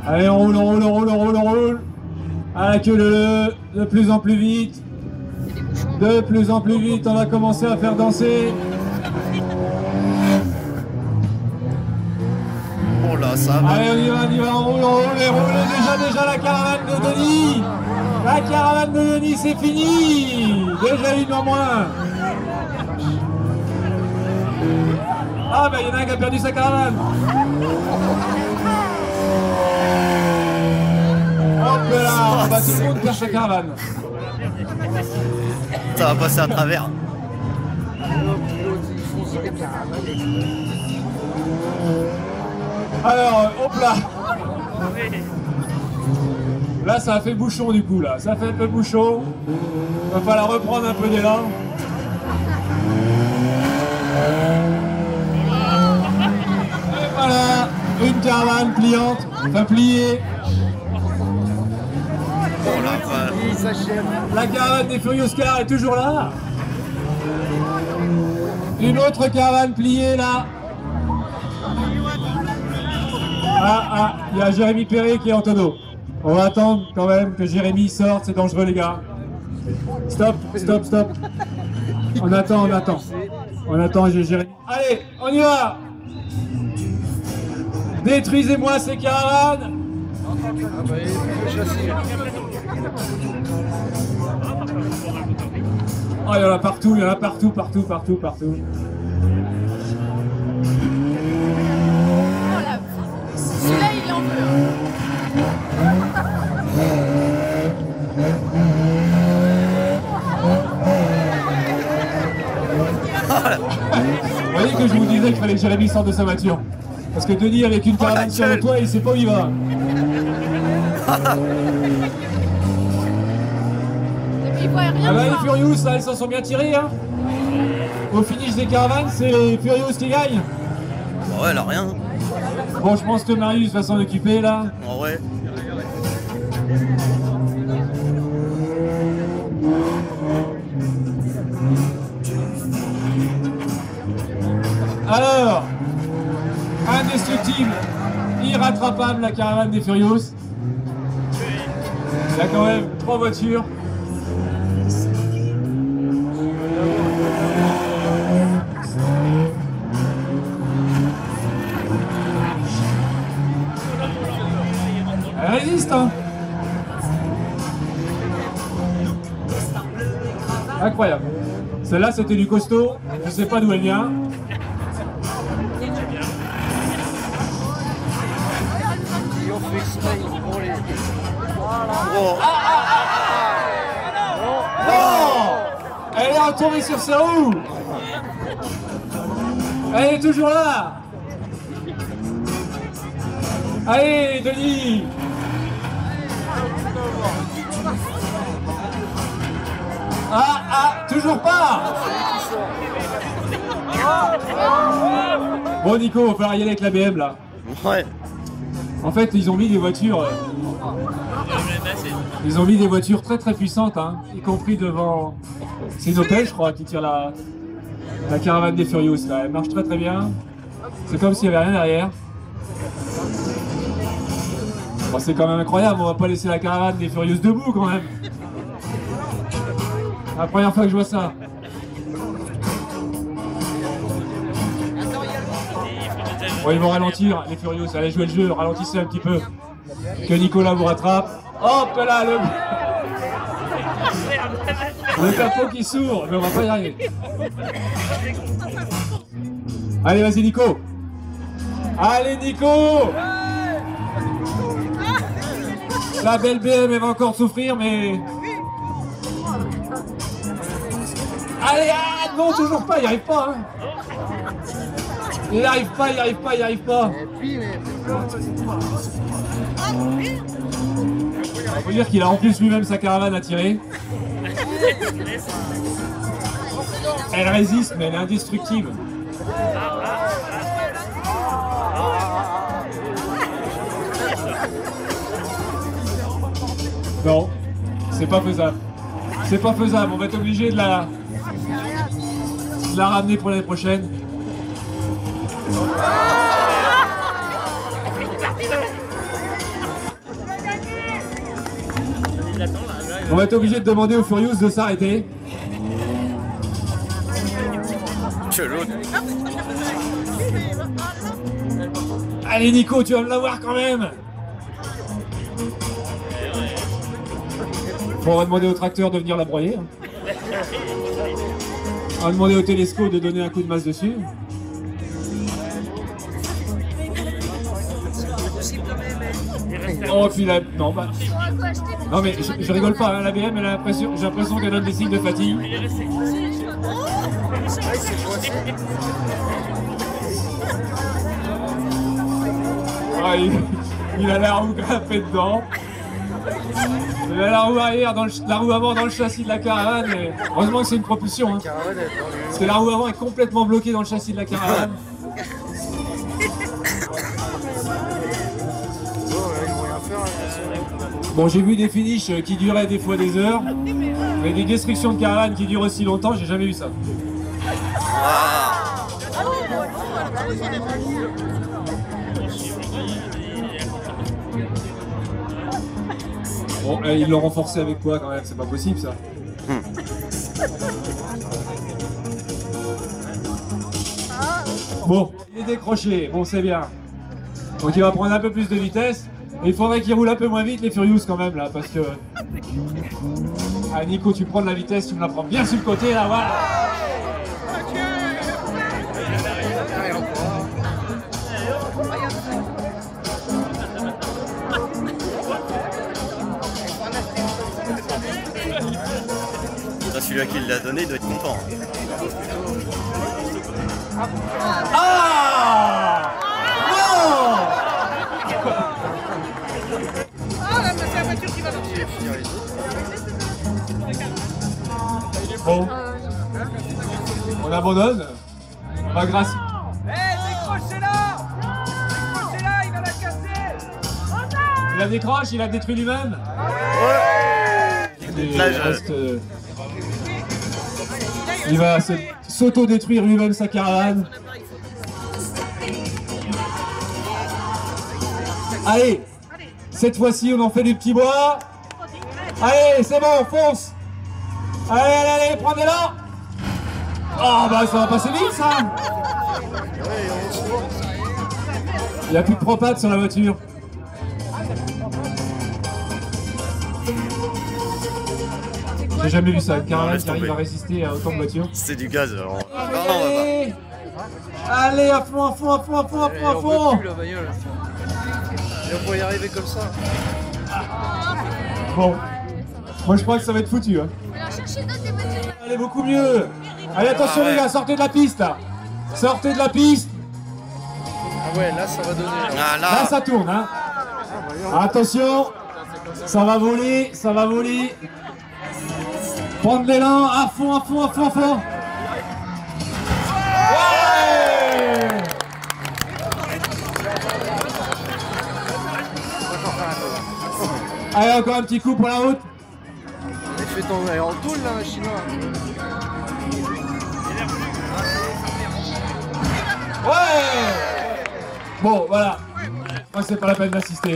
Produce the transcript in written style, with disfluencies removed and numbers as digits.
Allez, on roule, on roule, on roule, on roule, on roule. À la queue de plus en plus vite. De plus en plus vite, on va commencer à faire danser. Oh là, ça va. Allez, on y va, on roule, on roule, et roule déjà la caravane de Denis. La caravane de Denis, c'est fini. Déjà une en moins. Ah, bah, il y en a un qui a perdu sa caravane. Hop là, bah, tout le monde perd sa caravane. Ça va passer à travers. Alors, hop là. Là, ça a fait bouchon du coup, là. Ça fait un peu bouchon. Va falloir reprendre un peu d'élan. Et voilà, une caravane pliante, enfin pliée. Oh la vache. La caravane des Furious Cars est toujours là. Une autre caravane pliée là. Ah, il y a Jérémy Perret qui est en tonneau. On va attendre quand même que Jérémy sorte, c'est dangereux les gars. Stop, stop, stop. On attend, on attend. On attend, j'ai Jérémy. Allez, on y va. Détruisez-moi ces caravanes. Oh, il y en a partout, il y en a partout, partout, partout, partout. Celui-là, il en veut. Vous voyez que je vous disais qu'il fallait que Jérémy sorte de sa voiture. Parce que Denis, avec une caravane sur le toit, il sait pas où il va. Il voit rien. Ah bah les Furious, là, ils s'en sont bien tirés, hein. Au finish des caravanes, c'est les Furious qui gagnent. Ouais, elle a rien. Bon, je pense que Marius va s'en occuper, là. Oh ouais. Alors, indestructible, irrattrapable, la caravane des Furious. Il y a quand même 3 voitures. Elle résiste, hein. Incroyable. Celle-là, c'était du costaud. Je sais pas d'où elle vient. Oh. Non! Elle est retournée sur ses roues. Elle est toujours là. Allez, Denis. Toujours pas. Bon Nico, il va falloir y aller avec la BM là. Ouais. En fait, ils ont mis des voitures. Ils ont mis des voitures très très puissantes, hein, y compris devant. C'est une Opel, je crois, qui tire la caravane des Furious là. Elle marche très très bien. C'est comme s'il n'y avait rien derrière. Bon, c'est quand même incroyable, on va pas laisser la caravane des Furious debout quand même. La première fois que je vois ça. Bon, ils vont ralentir, les Furious, allez jouer le jeu, ralentissez un petit peu. Que Nicolas vous rattrape. Hop là, le capot qui s'ouvre, mais on va pas y arriver. Allez, vas-y Nico. Allez Nico. La belle BM, elle va encore souffrir, mais... Allez, non, toujours pas, il n'y arrive pas. Hein. Il n'y arrive pas, il n'y arrive pas, il n'y arrive pas. Il faut dire qu'il a en plus lui-même sa caravane à tirer. Elle résiste, mais elle est indestructible. Non, c'est pas faisable. C'est pas faisable, on va être obligé de la ramener pour l'année prochaine. On va être obligé de demander aux Furious de s'arrêter. Chelou. Allez Nico, tu vas me l'avoir quand même. Bon, on va demander au tracteur de venir la broyer. On va demander au Télesco de donner un coup de masse dessus. Oh, puis là, non, bah. Non, mais je rigole pas, hein, la BM, j'ai l'impression qu'elle donne des signes de fatigue. Ah, il a la roue grimpée dedans. Il a la roue arrière, la roue avant dans le châssis de la caravane. Et heureusement que c'est une propulsion. Hein. Parce que la roue avant est complètement bloquée dans le châssis de la caravane. Bon, j'ai vu des finishes qui duraient des fois des heures, mais des destructions de caravane qui durent aussi longtemps, j'ai jamais vu ça. Bon, ils l'ont renforcé avec quoi quand même? C'est pas possible ça. Bon, il est décroché, bon c'est bien. Donc il va prendre un peu plus de vitesse. Et il faudrait qu'il roule un peu moins vite les Furious quand même là, parce que... Ah Nico, tu prends de la vitesse, tu me la prends bien sur le côté là, voilà. Celui-là qui l'a donné doit être content. Ah non. C'est la voiture qui va marcher. Bon. On abandonne. On va grâce. Décrochez-la! Décrochez-la, il va la casser! Il la décroche, il la détruit lui-même. Il va s'auto-détruire lui-même sa caravane. Allez, cette fois-ci on en fait des petits bois. Allez, c'est bon, fonce. Allez, prenez-la. Oh bah ça va passer vite ça. Il n'y a plus de propane sur la voiture. J'ai jamais vu ça, une caravane qui arrive à résister à autant de voitures. C'est du gaz alors. Allez, allez, à fond, à fond, à fond, à fond, à fond, à fond. Et on pourrait y arriver comme ça. Bon, moi je crois que ça va être foutu. Hein. Allez, beaucoup mieux. Allez, attention les gars, sortez de la piste là. Sortez de la piste. Ah ouais, là ça va donner. Ah, Là ça tourne. Hein. Attention, ça va voler, ça va voler. Prendre l'élan, à fond, à fond, à fond, à fond. Ouais. Allez, encore un petit coup pour la route. Elle fait ton... Elle est en tôle là, le chinois. Ouais. Bon, voilà. Moi, c'est pas la peine d'assister.